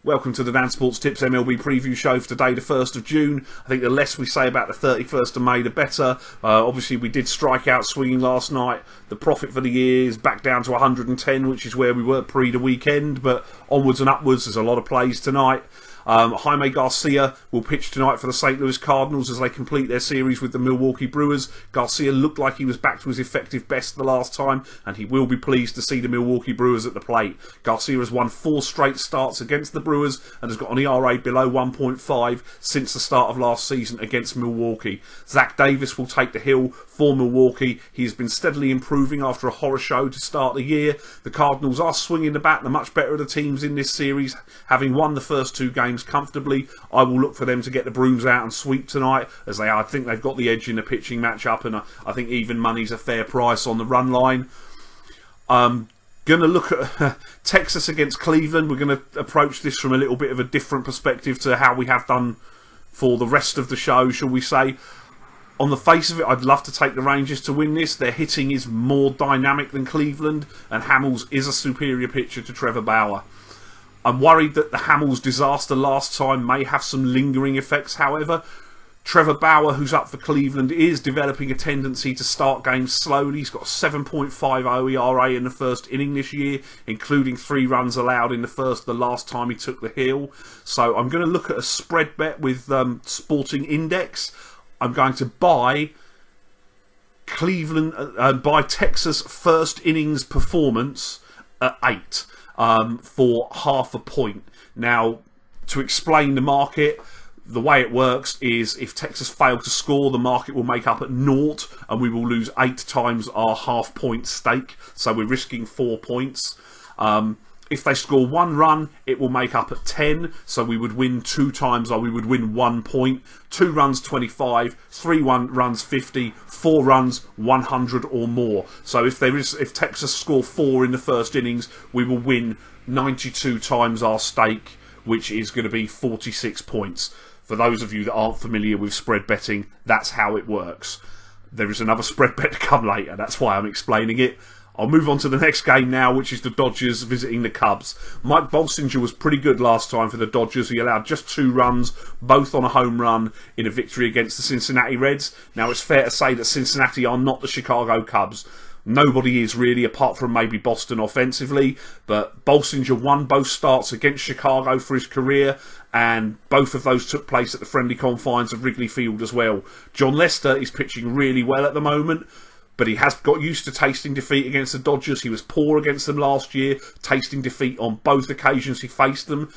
Welcome to the Dan Sports Tips MLB preview show for today, the 1st of June. I think the less we say about the 31st of May, the better. Obviously, we did strike out swinging last night. The profit for the year is back down to 110, which is where we were pre the weekend. But onwards and upwards, there's a lot of plays tonight. Jaime Garcia will pitch tonight for the St. Louis Cardinals as they complete their series with the Milwaukee Brewers. Garcia looked like he was back to his effective best the last time, and he will be pleased to see the Milwaukee Brewers at the plate. Garcia has won 4 straight starts against the Brewers and has got an ERA below 1.5 since the start of last season against Milwaukee. Zach Davis will take the hill for Milwaukee. He has been steadily improving after a horror show to start the year. The Cardinals are swinging the bat, the much better of the teams in this series, having won the first 2 games comfortably. I will look for them to get the brooms out and sweep tonight, as I think they've got the edge in the pitching matchup, and I think even money's a fair price on the run line. Going to look at Texas against Cleveland. We're going to approach this from a little bit of a different perspective to how we have done for the rest of the show, shall we say. On the face of it, I'd love to take the Rangers to win this. Their hitting is more dynamic than Cleveland, and Hamels is a superior pitcher to Trevor Bauer. I'm worried that the Hamels disaster last time may have some lingering effects, however. Trevor Bauer, who's up for Cleveland, is developing a tendency to start games slowly. He's got a 7.50 ERA in the first inning this year, including 3 runs allowed in the last time he took the hill. So I'm going to look at a spread bet with Sporting Index. I'm going to buy buy Texas first innings performance at 8. For half a point. Now, to explain the market, the way it works is if Texas fail to score, the market will make up at 0, and we will lose 8 times our half-point stake. So we're risking 4 points. If they score 1 run, it will make up at 10. So we would win 2 times, or we would win 1 point. 2 runs, 25. 3 runs, 50. 4 runs, 100 or more. So if Texas score 4 in the first innings, we will win 92 times our stake, which is going to be 46 points. For those of you that aren't familiar with spread betting, that's how it works. There is another spread bet to come later. That's why I'm explaining it. I'll move on to the next game now, which is the Dodgers visiting the Cubs. Mike Bolsinger was pretty good last time for the Dodgers. He allowed just 2 runs, both on a home run, in a victory against the Cincinnati Reds. Now, it's fair to say that Cincinnati are not the Chicago Cubs. Nobody is really, apart from maybe Boston offensively. But Bolsinger won both starts against Chicago for his career, and both of those took place at the friendly confines of Wrigley Field as well. John Lester is pitching really well at the moment, but he has got used to tasting defeat against the Dodgers. He was poor against them last year, tasting defeat on both occasions he faced them.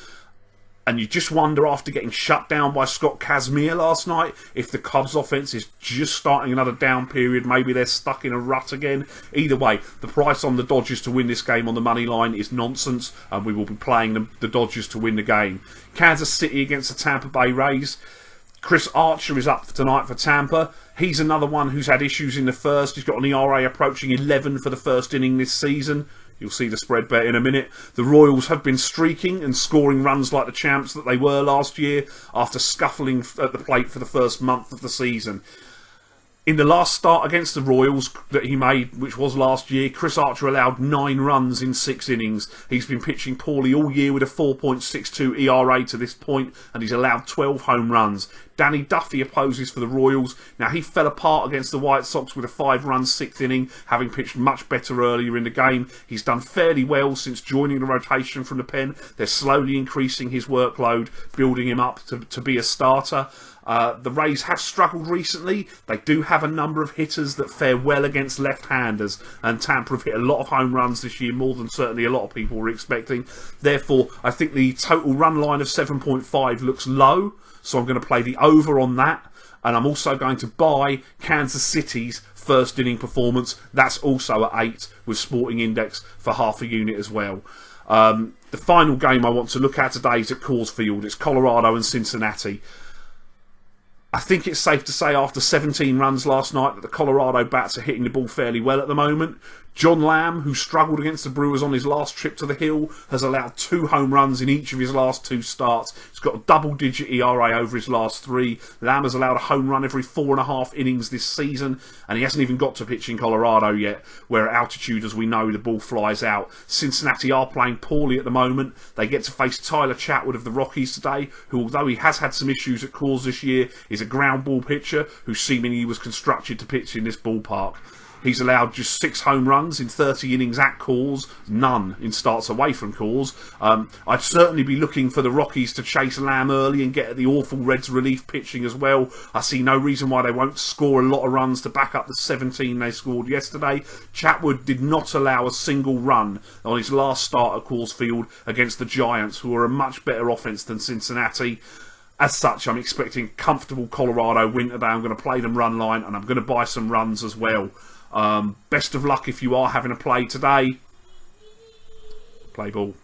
And you just wonder, after getting shut down by Scott Kazmir last night, if the Cubs offense is just starting another down period. Maybe they're stuck in a rut again. Either way, the price on the Dodgers to win this game on the money line is nonsense, and we will be playing the Dodgers to win the game. Kansas City against the Tampa Bay Rays. Chris Archer is up tonight for Tampa. He's another one who's had issues in the first. He's got an ERA approaching 11 for the first inning this season. You'll see the spread bet in a minute. The Royals have been streaking and scoring runs like the champs that they were last year after scuffling at the plate for the first month of the season. In the last start against the Royals that he made, which was last year, Chris Archer allowed 9 runs in 6 innings. He's been pitching poorly all year with a 4.62 ERA to this point, and he's allowed 12 home runs. Danny Duffy opposes for the Royals. Now, he fell apart against the White Sox with a 5-run 6th inning, having pitched much better earlier in the game. He's done fairly well since joining the rotation from the pen. They're slowly increasing his workload, building him up to be a starter. The Rays have struggled recently. They do have a number of hitters that fare well against left-handers, and Tampa have hit a lot of home runs this year, more than certainly a lot of people were expecting. Therefore, I think the total run line of 7.5 looks low, so I'm going to play the over on that, and I'm also going to buy Kansas City's first inning performance. That's also at 8 with Sporting Index for half a unit as well. The final game I want to look at today is at Coors Field. It's Colorado and Cincinnati. I think it's safe to say after 17 runs last night that the Colorado bats are hitting the ball fairly well at the moment. John Lamb, who struggled against the Brewers on his last trip to the Hill, has allowed 2 home runs in each of his last 2 starts. He's got a double-digit ERA over his last 3. Lamb has allowed a home run every 4.5 innings this season, and he hasn't even got to pitch in Colorado yet, where at altitude, as we know, the ball flies out. Cincinnati are playing poorly at the moment. They get to face Tyler Chatwood of the Rockies today, who, although he has had some issues at Coors this year, is a ground ball pitcher who seemingly was constructed to pitch in this ballpark. He's allowed just 6 home runs in 30 innings at Coors, none in starts away from Coors. I'd certainly be looking for the Rockies to chase Lamb early and get at the awful Reds relief pitching as well. I see no reason why they won't score a lot of runs to back up the 17 they scored yesterday. Chatwood did not allow a single run on his last start at Coors Field against the Giants, who are a much better offense than Cincinnati. As such, I'm expecting a comfortable Colorado win today. I'm going to play them run line, and I'm going to buy some runs as well. Best of luck if you are having a play today. Play ball.